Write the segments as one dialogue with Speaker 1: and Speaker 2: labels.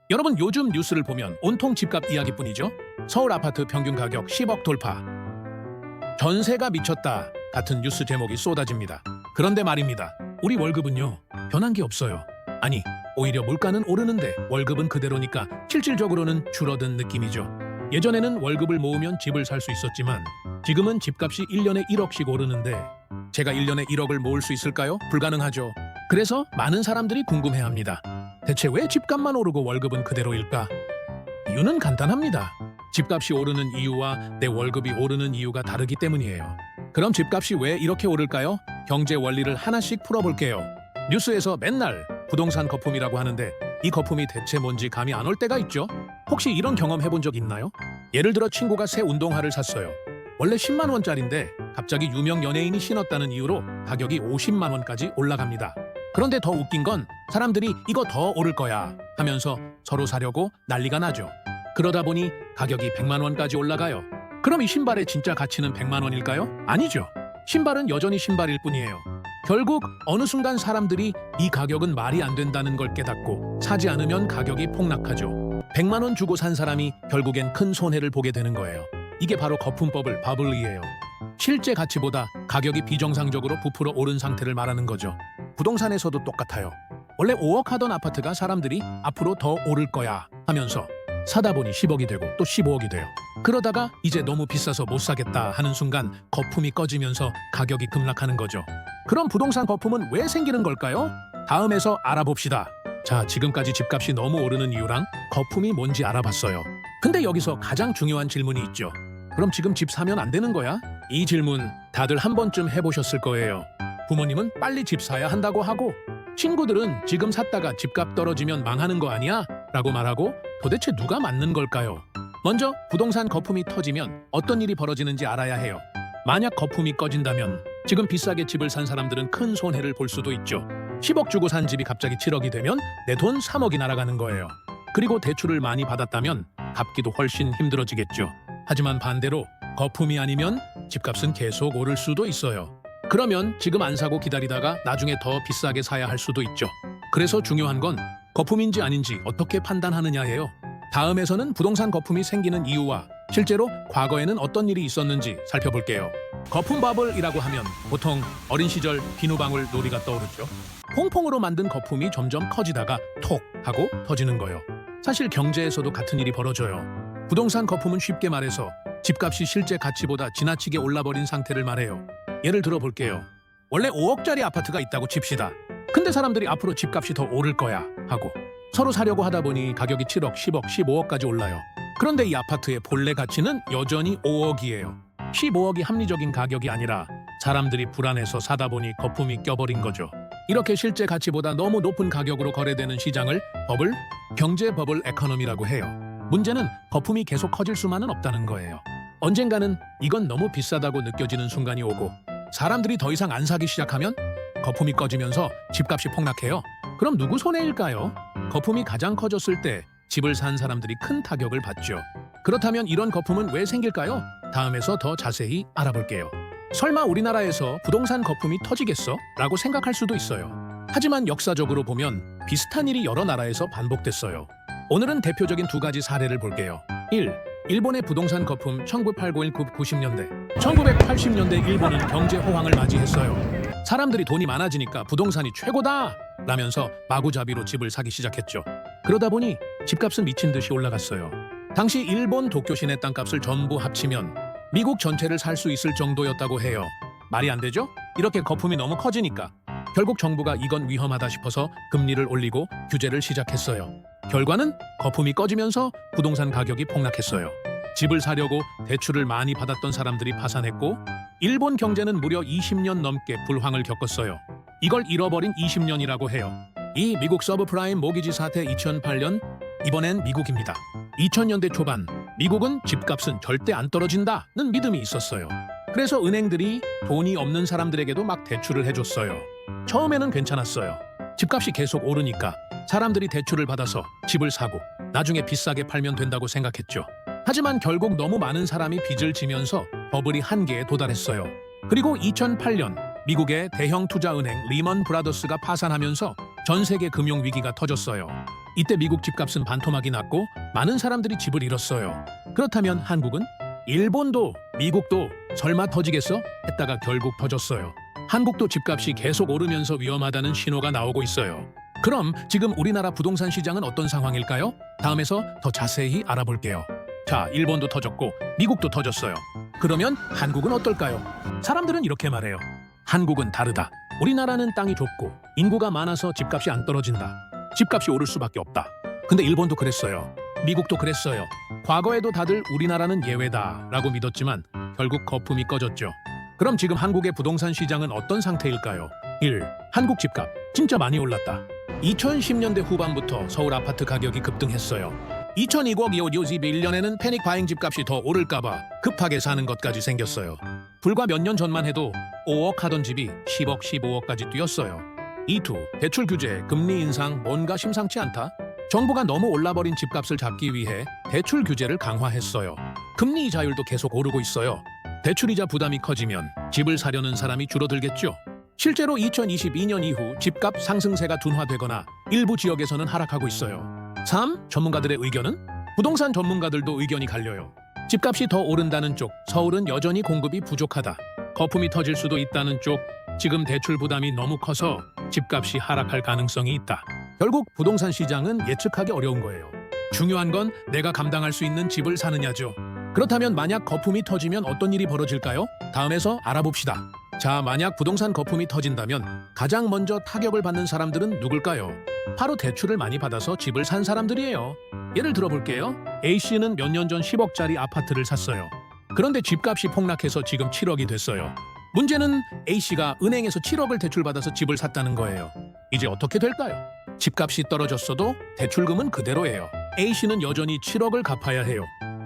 Speaker 1: 여러분 요즘 뉴스를 보면 온통 집값 이야기뿐이죠. 서울 아파트 평균 가격 10억 돌파. 전세가 미쳤다 같은 뉴스 제목이 쏟아집니다. 그런데 말입니다. 우리 월급은요 변한 게 없어요. 아니 오히려 물가는 오르는데 월급은 그대로니까 실질적으로는 줄어든 느낌이죠. 예전에는 월급을 모으면 집을 살 수 있었지만 지금은 집값이 1년에 1억씩 오르는데 제가 1년에 1억을 모을 수 있을까요? 불가능하죠. 그래서 많은 사람들이 궁금해합니다. 대체 왜 집값만 오르고 월급은 그대로일까? 이유는 간단합니다. 집값이 오르는 이유와 내 월급이 오르는 이유가 다르기 때문이에요. 그럼 집값이 왜 이렇게 오를까요? 경제 원리를 하나씩 풀어볼게요. 뉴스에서 맨날 부동산 거품이라고 하는데 이 거품이 대체 뭔지 감이 안 올 때가 있죠? 혹시 이런 경험 해본 적 있나요? 예를 들어 친구가 새 운동화를 샀어요. 원래 10만 원짜리인데 갑자기 유명 연예인이 신었다는 이유로 가격이 50만 원까지 올라갑니다. 그런데 더 웃긴 건 사람들이 이거 더 오를 거야 하면서 서로 사려고 난리가 나죠. 그러다 보니 가격이 100만 원까지 올라가요. 그럼 이 신발의 진짜 가치는 100만 원일까요? 아니죠. 신발은 여전히 신발일 뿐이에요. 결국 어느 순간 사람들이 이 가격은 말이 안 된다는 걸 깨닫고 사지 않으면 가격이 폭락하죠. 100만 원 주고 산 사람이 결국엔 큰 손해를 보게 되는 거예요. 이게 바로 거품버블 바블이에요. 실제 가치보다 가격이 비정상적으로 부풀어 오른 상태를 말하는 거죠. 부동산에서도 똑같아요. 원래 5억 하던 아파트가 사람들이 앞으로 더 오를 거야 하면서 사다 보니 10억이 되고 또 15억이 돼요. 그러다가 이제 너무 비싸서 못 사겠다 하는 순간 거품이 꺼지면서 가격이 급락하는 거죠. 그럼 부동산 거품은 왜 생기는 걸까요? 다음에서 알아봅시다. 자, 지금까지 집값이 너무 오르는 이유랑 거품이 뭔지 알아봤어요. 근데 여기서 가장 중요한 질문이 있죠. 그럼 지금 집 사면 안 되는 거야? 이 질문 다들 한 번쯤 해보셨을 거예요. 부모님은 빨리 집 사야 한다고 하고 친구들은 지금 샀다가 집값 떨어지면 망하는 거 아니야? 라고 말하고 도대체 누가 맞는 걸까요? 먼저 부동산 거품이 터지면 어떤 일이 벌어지는지 알아야 해요. 만약 거품이 꺼진다면 지금 비싸게 집을 산 사람들은 큰 손해를 볼 수도 있죠. 10억 주고 산 집이 갑자기 7억이 되면 내 돈 3억이 날아가는 거예요. 그리고 대출을 많이 받았다면 갚기도 훨씬 힘들어지겠죠. 하지만 반대로 거품이 아니면 집값은 계속 오를 수도 있어요. 그러면 지금 안 사고 기다리다가 나중에 더 비싸게 사야 할 수도 있죠. 그래서 중요한 건 거품인지 아닌지 어떻게 판단하느냐예요. 다음에서는 부동산 거품이 생기는 이유와 실제로 과거에는 어떤 일이 있었는지 살펴볼게요. 거품 바블이라고 하면 보통 어린 시절 비누방울 놀이가 떠오르죠. 퐁퐁으로 만든 거품이 점점 커지다가 톡 하고 터지는 거예요. 사실 경제에서도 같은 일이 벌어져요. 부동산 거품은 쉽게 말해서 집값이 실제 가치보다 지나치게 올라버린 상태를 말해요. 예를 들어 볼게요. 원래 5억짜리 아파트가 있다고 칩시다. 근데 사람들이 앞으로 집값이 더 오를 거야 하고 서로 사려고 하다 보니 가격이 7억, 10억, 15억까지 올라요. 그런데 이 아파트의 본래 가치는 여전히 5억이에요. 15억이 합리적인 가격이 아니라 사람들이 불안해서 사다 보니 거품이 껴버린 거죠. 이렇게 실제 가치보다 너무 높은 가격으로 거래되는 시장을 버블, 경제 버블 에코노미라고 해요. 문제는 거품이 계속 커질 수만은 없다는 거예요. 언젠가는 이건 너무 비싸다고 느껴지는 순간이 오고 사람들이 더 이상 안 사기 시작하면 거품이 꺼지면서 집값이 폭락해요. 그럼 누구 손해일까요? 거품이 가장 커졌을 때 집을 산 사람들이 큰 타격을 받죠. 그렇다면 이런 거품은 왜 생길까요? 다음에서 더 자세히 알아볼게요. 설마 우리나라에서 부동산 거품이 터지겠어? 라고 생각할 수도 있어요. 하지만 역사적으로 보면 비슷한 일이 여러 나라에서 반복됐어요. 오늘은 대표적인 두 가지 사례를 볼게요. 1. 일본의 부동산 거품 1980-90년대 1980년대 일본은 경제 호황을 맞이했어요. 사람들이 돈이 많아지니까 부동산이 최고다! 라면서 마구잡이로 집을 사기 시작했죠. 그러다 보니 집값은 미친 듯이 올라갔어요. 당시 일본 도쿄 시내 땅값을 전부 합치면 미국 전체를 살 수 있을 정도였다고 해요. 말이 안 되죠? 이렇게 거품이 너무 커지니까 결국 정부가 이건 위험하다 싶어서 금리를 올리고 규제를 시작했어요. 결과는 거품이 꺼지면서 부동산 가격이 폭락했어요. 집을 사려고 대출을 많이 받았던 사람들이 파산했고 일본 경제는 무려 20년 넘게 불황을 겪었어요. 이걸 잃어버린 20년이라고 해요. 이 미국 서브프라임 모기지 사태 2008년, 이번엔 미국입니다. 2000년대 초반, 미국은 집값은 절대 안 떨어진다는 믿음이 있었어요. 그래서 은행들이 돈이 없는 사람들에게도 막 대출을 해줬어요. 처음에는 괜찮았어요. 집값이 계속 오르니까 사람들이 대출을 받아서 집을 사고 나중에 비싸게 팔면 된다고 생각했죠. 하지만 결국 너무 많은 사람이 빚을 지면서 버블이 한계에 도달했어요. 그리고 2008년 미국의 대형 투자은행 리먼 브라더스가 파산하면서 전 세계 금융 위기가 터졌어요. 이때 미국 집값은 반토막이 났고 많은 사람들이 집을 잃었어요. 그렇다면 한국은? 일본도, 미국도 설마 터지겠어? 했다가 결국 터졌어요. 한국도 집값이 계속 오르면서 위험하다는 신호가 나오고 있어요. 그럼 지금 우리나라 부동산 시장은 어떤 상황일까요? 다음에서 더 자세히 알아볼게요. 자, 일본도 터졌고 미국도 터졌어요. 그러면 한국은 어떨까요? 사람들은 이렇게 말해요. 한국은 다르다. 우리나라는 땅이 좁고 인구가 많아서 집값이 안 떨어진다. 집값이 오를 수밖에 없다. 근데 일본도 그랬어요. 미국도 그랬어요. 과거에도 다들 우리나라는 예외다라고 믿었지만 결국 거품이 꺼졌죠. 그럼 지금 한국의 부동산 시장은 어떤 상태일까요? 1. 한국 집값 진짜 많이 올랐다. 2010년대 후반부터 서울 아파트 가격이 급등했어요. 2020 1년에는 패닉 바잉 집값이 더 오를까봐 급하게 사는 것까지 생겼어요. 불과 몇 년 전만 해도 5억 하던 집이 10억, 15억까지 뛰었어요. 2. 대출 규제, 금리 인상 뭔가 심상치 않다. 정부가 너무 올라버린 집값을 잡기 위해 대출 규제를 강화했어요. 금리 이자율도 계속 오르고 있어요. 대출이자 부담이 커지면 집을 사려는 사람이 줄어들겠죠. 실제로 2022년 이후 집값 상승세가 둔화되거나 일부 지역에서는 하락하고 있어요. 3. 전문가들의 의견은? 부동산 전문가들도 의견이 갈려요. 집값이 더 오른다는 쪽, 서울은 여전히 공급이 부족하다. 거품이 터질 수도 있다는 쪽, 지금 대출 부담이 너무 커서 집값이 하락할 가능성이 있다. 결국 부동산 시장은 예측하기 어려운 거예요. 중요한 건 내가 감당할 수 있는 집을 사느냐죠. 그렇다면 만약 거품이 터지면 어떤 일이 벌어질까요? 다음에서 알아봅시다. 자, 만약 부동산 거품이 터진다면 가장 먼저 타격을 받는 사람들은 누굴까요? 바로 대출을 많이 받아서 집을 산 사람들이에요. 예를 들어볼게요. A씨는 몇 년 전 10억짜리 아파트를 샀어요. 그런데 집값이 폭락해서 지금 7억이 됐어요. 문제는 A씨가 은행에서 7억을 대출받아서 집을 샀다는 거예요. 이제 어떻게 될까요? 집값이 떨어졌어도 대출금은 그대로예요. A씨는 여전히 7억을 갚아야 해요.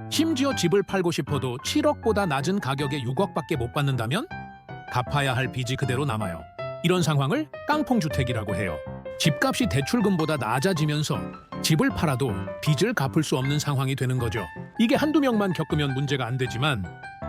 Speaker 1: 심지어 집을 팔고 싶어도 7억보다 낮은 가격에 6억밖에 못 받는다면 갚아야 할 빚이 그대로 남아요. 이런 상황을 깡통주택이라고 해요. 집값이 대출금보다 낮아지면서 집을 팔아도 빚을 갚을 수 없는 상황이 되는 거죠. 이게 한두 명만 겪으면 문제가 안 되지만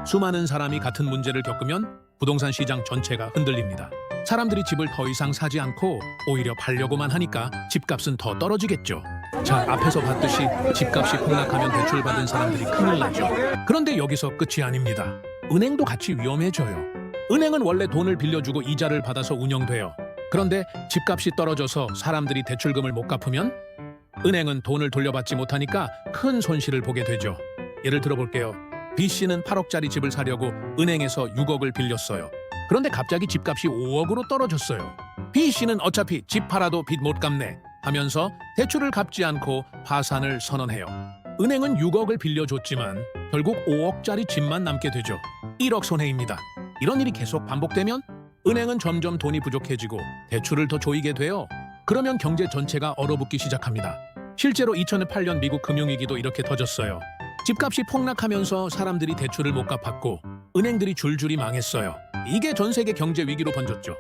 Speaker 1: 수많은 사람이 같은 문제를 겪으면 부동산 시장 전체가 흔들립니다. 사람들이 집을 더 이상 사지 않고 오히려 팔려고만 하니까 집값은 더 떨어지겠죠. 자, 앞에서 봤듯이 집값이 폭락하면 대출받은 사람들이 큰일 나죠. 그런데 여기서 끝이 아닙니다. 은행도 같이 위험해져요. 은행은 원래 돈을 빌려주고 이자를 받아서 운영돼요. 그런데 집값이 떨어져서 사람들이 대출금을 못 갚으면 은행은 돈을 돌려받지 못하니까 큰 손실을 보게 되죠. 예를 들어볼게요. B씨는 8억짜리 집을 사려고 은행에서 6억을 빌렸어요. 그런데 갑자기 집값이 5억으로 떨어졌어요. B씨는 어차피 집 팔아도 빚 못 갚네 하면서 대출을 갚지 않고 파산을 선언해요. 은행은 6억을 빌려줬지만 결국 5억짜리 집만 남게 되죠. 1억 손해입니다. 이런 일이 계속 반복되면 은행은 점점 돈이 부족해지고 대출을 더 조이게 돼요. 그러면 경제 전체가 얼어붙기 시작합니다. 실제로 2008년 미국 금융위기도 이렇게 터졌어요. 집값이 폭락하면서 사람들이 대출을 못 갚았고 은행들이 줄줄이 망했어요. 이게 전 세계 경제 위기로 번졌죠.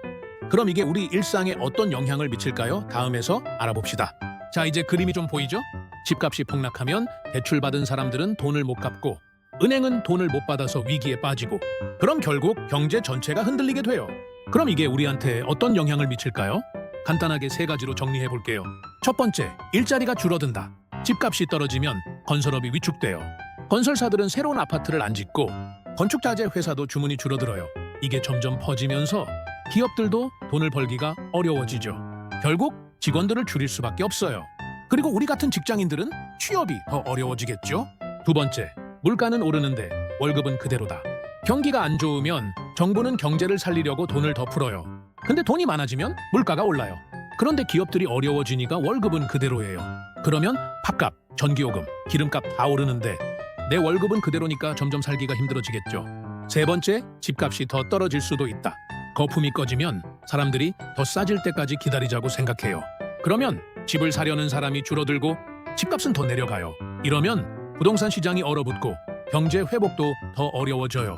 Speaker 1: 그럼 이게 우리 일상에 어떤 영향을 미칠까요? 다음에서 알아봅시다. 자, 이제 그림이 좀 보이죠? 집값이 폭락하면 대출받은 사람들은 돈을 못 갚고 은행은 돈을 못 받아서 위기에 빠지고 그럼 결국 경제 전체가 흔들리게 돼요. 그럼 이게 우리한테 어떤 영향을 미칠까요? 간단하게 세 가지로 정리해 볼게요. 첫 번째, 일자리가 줄어든다. 집값이 떨어지면 건설업이 위축돼요. 건설사들은 새로운 아파트를 안 짓고 건축자재 회사도 주문이 줄어들어요. 이게 점점 퍼지면서 기업들도 돈을 벌기가 어려워지죠. 결국 직원들을 줄일 수밖에 없어요. 그리고 우리 같은 직장인들은 취업이 더 어려워지겠죠. 두 번째, 물가는 오르는데 월급은 그대로다. 경기가 안 좋으면 정부는 경제를 살리려고 돈을 더 풀어요. 근데 돈이 많아지면 물가가 올라요. 그런데 기업들이 어려워지니까 월급은 그대로예요. 그러면 밥값, 전기요금, 기름값 다 오르는데 내 월급은 그대로니까 점점 살기가 힘들어지겠죠. 세 번째, 집값이 더 떨어질 수도 있다. 거품이 꺼지면 사람들이 더 싸질 때까지 기다리자고 생각해요. 그러면 집을 사려는 사람이 줄어들고 집값은 더 내려가요. 이러면 부동산 시장이 얼어붙고 경제 회복도 더 어려워져요.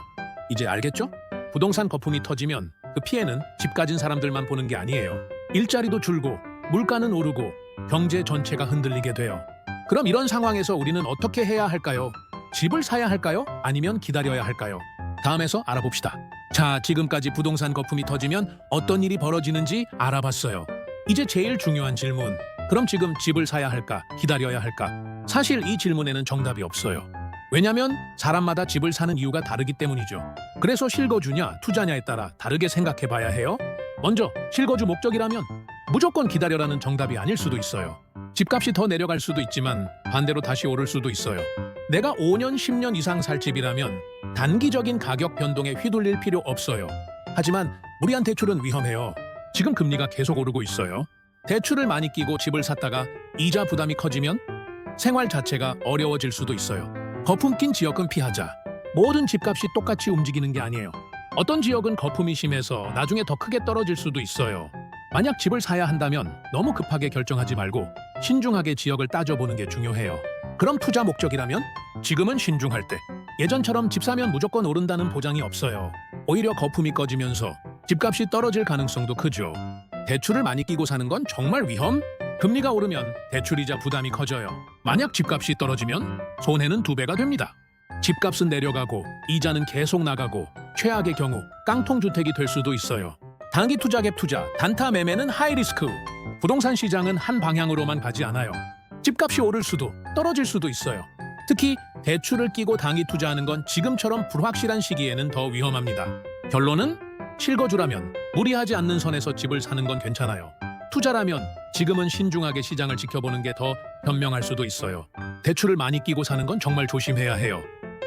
Speaker 1: 이제 알겠죠? 부동산 거품이 터지면 그 피해는 집 가진 사람들만 보는 게 아니에요. 일자리도 줄고 물가는 오르고 경제 전체가 흔들리게 돼요. 그럼 이런 상황에서 우리는 어떻게 해야 할까요? 집을 사야 할까요? 아니면 기다려야 할까요? 다음에서 알아봅시다. 자, 지금까지 부동산 거품이 터지면 어떤 일이 벌어지는지 알아봤어요. 이제 제일 중요한 질문. 그럼 지금 집을 사야 할까? 기다려야 할까? 사실 이 질문에는 정답이 없어요. 왜냐면 사람마다 집을 사는 이유가 다르기 때문이죠. 그래서 실거주냐, 투자냐에 따라 다르게 생각해 봐야 해요. 먼저 실거주 목적이라면 무조건 기다려라는 정답이 아닐 수도 있어요. 집값이 더 내려갈 수도 있지만 반대로 다시 오를 수도 있어요. 내가 5년, 10년 이상 살 집이라면 단기적인 가격 변동에 휘둘릴 필요 없어요. 하지만 무리한 대출은 위험해요. 지금 금리가 계속 오르고 있어요. 대출을 많이 끼고 집을 샀다가 이자 부담이 커지면 생활 자체가 어려워질 수도 있어요. 거품 낀 지역은 피하자. 모든 집값이 똑같이 움직이는 게 아니에요. 어떤 지역은 거품이 심해서 나중에 더 크게 떨어질 수도 있어요. 만약 집을 사야 한다면 너무 급하게 결정하지 말고 신중하게 지역을 따져보는 게 중요해요. 그럼 투자 목적이라면 지금은 신중할 때. 예전처럼 집 사면 무조건 오른다는 보장이 없어요. 오히려 거품이 꺼지면서 집값이 떨어질 가능성도 크죠. 대출을 많이 끼고 사는 건 정말 위험? 금리가 오르면 대출이자 부담이 커져요. 만약 집값이 떨어지면 손해는 2배가 됩니다. 집값은 내려가고 이자는 계속 나가고 최악의 경우 깡통주택이 될 수도 있어요. 단기 투자 갭 투자, 단타 매매는 하이리스크. 부동산 시장은 한 방향으로만 가지 않아요. 집값이 오를 수도 떨어질 수도 있어요. 특히 대출을 끼고 단기 투자하는 건 지금처럼 불확실한 시기에는 더 위험합니다. 결론은 실거주라면 무리하지 않는 선에서 집을 사는 건 괜찮아요. 투자라면 지금은 신중하게 시장을 지켜보는 게 더 현명할 수도 있어요. 대출을 많이 끼고 사는 건 정말 조심해야 해요.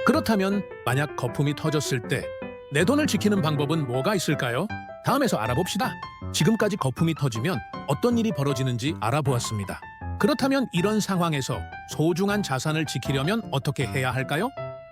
Speaker 1: 그렇다면 만약 거품이 터졌을 때 내 돈을 지키는 방법은 뭐가 있을까요? 다음에서 알아봅시다. 지금까지 거품이 터지면 어떤 일이 벌어지는지 알아보았습니다. 그렇다면 이런 상황에서 소중한 자산을 지키려면 어떻게 해야 할까요?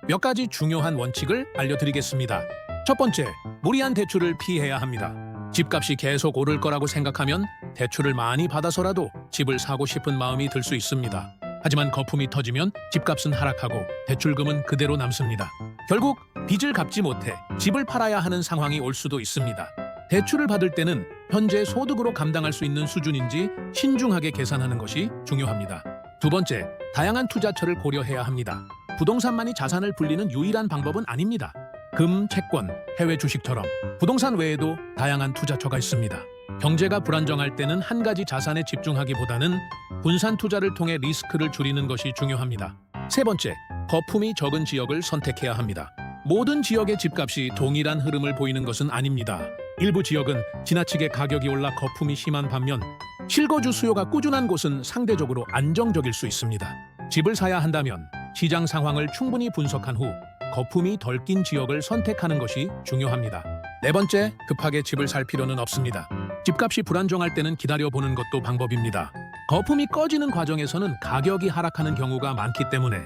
Speaker 1: 몇 가지 중요한 원칙을 알려드리겠습니다. 첫 번째, 무리한 대출을 피해야 합니다. 집값이 계속 오를 거라고 생각하면 대출을 많이 받아서라도 집을 사고 싶은 마음이 들 수 있습니다. 하지만 거품이 터지면 집값은 하락하고 대출금은 그대로 남습니다. 결국 빚을 갚지 못해 집을 팔아야 하는 상황이 올 수도 있습니다. 대출을 받을 때는 현재 소득으로 감당할 수 있는 수준인지 신중하게 계산하는 것이 중요합니다. 두 번째, 다양한 투자처를 고려해야 합니다. 부동산만이 자산을 불리는 유일한 방법은 아닙니다. 금, 채권, 해외 주식처럼 부동산 외에도 다양한 투자처가 있습니다. 경제가 불안정할 때는 한 가지 자산에 집중하기보다는 분산 투자를 통해 리스크를 줄이는 것이 중요합니다. 세 번째, 거품이 적은 지역을 선택해야 합니다. 모든 지역의 집값이 동일한 흐름을 보이는 것은 아닙니다. 일부 지역은 지나치게 가격이 올라 거품이 심한 반면 실거주 수요가 꾸준한 곳은 상대적으로 안정적일 수 있습니다. 집을 사야 한다면 시장 상황을 충분히 분석한 후 거품이 덜 낀 지역을 선택하는 것이 중요합니다. 네 번째, 급하게 집을 살 필요는 없습니다. 집값이 불안정할 때는 기다려보는 것도 방법입니다. 거품이 꺼지는 과정에서는 가격이 하락하는 경우가 많기 때문에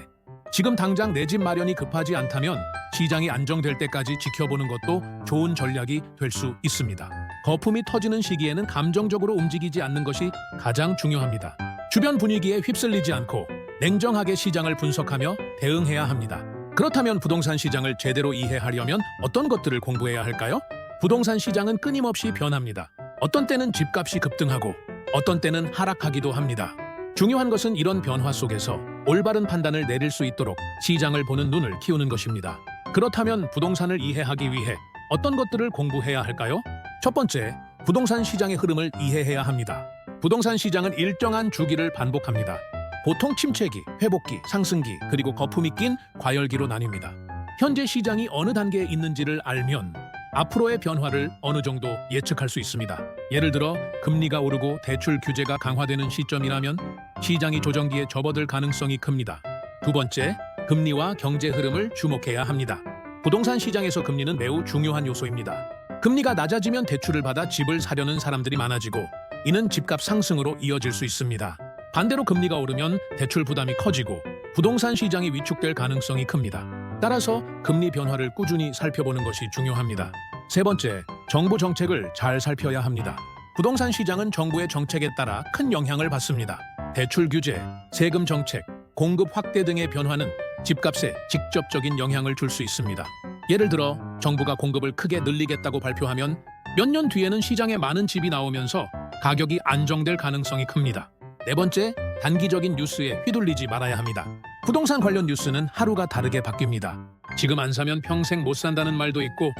Speaker 1: 지금 당장 내 집 마련이 급하지 않다면 시장이 안정될 때까지 지켜보는 것도 좋은 전략이 될 수 있습니다. 거품이 터지는 시기에는 감정적으로 움직이지 않는 것이 가장 중요합니다. 주변 분위기에 휩쓸리지 않고 냉정하게 시장을 분석하며 대응해야 합니다. 그렇다면 부동산 시장을 제대로 이해하려면 어떤 것들을 공부해야 할까요? 부동산 시장은 끊임없이 변합니다. 어떤 때는 집값이 급등하고 어떤 때는 하락하기도 합니다. 중요한 것은 이런 변화 속에서 올바른 판단을 내릴 수 있도록 시장을 보는 눈을 키우는 것입니다. 그렇다면 부동산을 이해하기 위해 어떤 것들을 공부해야 할까요? 첫 번째, 부동산 시장의 흐름을 이해해야 합니다. 부동산 시장은 일정한 주기를 반복합니다. 보통 침체기, 회복기, 상승기, 그리고 거품이 낀 과열기로 나뉩니다. 현재 시장이 어느 단계에 있는지를 알면 앞으로의 변화를 어느 정도 예측할 수 있습니다. 예를 들어 금리가 오르고 대출 규제가 강화되는 시점이라면 시장이 조정기에 접어들 가능성이 큽니다. 두 번째, 금리와 경제 흐름을 주목해야 합니다. 부동산 시장에서 금리는 매우 중요한 요소입니다. 금리가 낮아지면 대출을 받아 집을 사려는 사람들이 많아지고 이는 집값 상승으로 이어질 수 있습니다. 반대로 금리가 오르면 대출 부담이 커지고 부동산 시장이 위축될 가능성이 큽니다. 따라서 금리 변화를 꾸준히 살펴보는 것이 중요합니다. 세 번째, 정부 정책을 잘 살펴야 합니다. 부동산 시장은 정부의 정책에 따라 큰 영향을 받습니다. 대출 규제, 세금 정책, 공급 확대 등의 변화는 집값에 직접적인 영향을 줄 수 있습니다. 예를 들어 정부가 공급을 크게 늘리겠다고 발표하면 몇 년 뒤에는 시장에 많은 집이 나오면서 가격이 안정될 가능성이 큽니다. 네 번째, 단기적인 뉴스에 휘둘리지 말아야 합니다. 부동산 관련 뉴스는 하루가 다르게 바뀝니다. 지금 안 사면 평생 못 산다는 말도 있고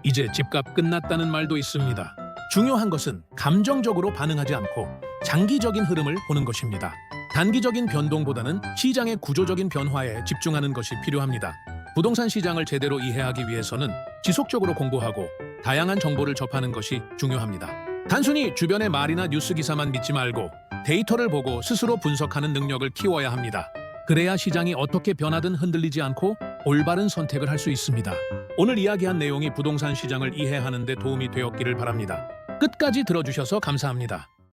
Speaker 1: 이제 집값 끝났다는 말도 있습니다. 중요한 것은 감정적으로 반응하지 않고 장기적인 흐름을 보는 것입니다. 단기적인 변동보다는 시장의 구조적인 변화에 집중하는 것이 필요합니다. 부동산 시장을 제대로 이해하기 위해서는 지속적으로 공부하고 다양한 정보를 접하는 것이 중요합니다. 단순히 주변의 말이나 뉴스 기사만 믿지 말고 데이터를 보고 스스로 분석하는 능력을 키워야 합니다. 그래야 시장이 어떻게 변하든 흔들리지 않고 올바른 선택을 할 수 있습니다. 오늘 이야기한 내용이 부동산 시장을 이해하는 데 도움이 되었기를 바랍니다. 끝까지 들어주셔서 감사합니다.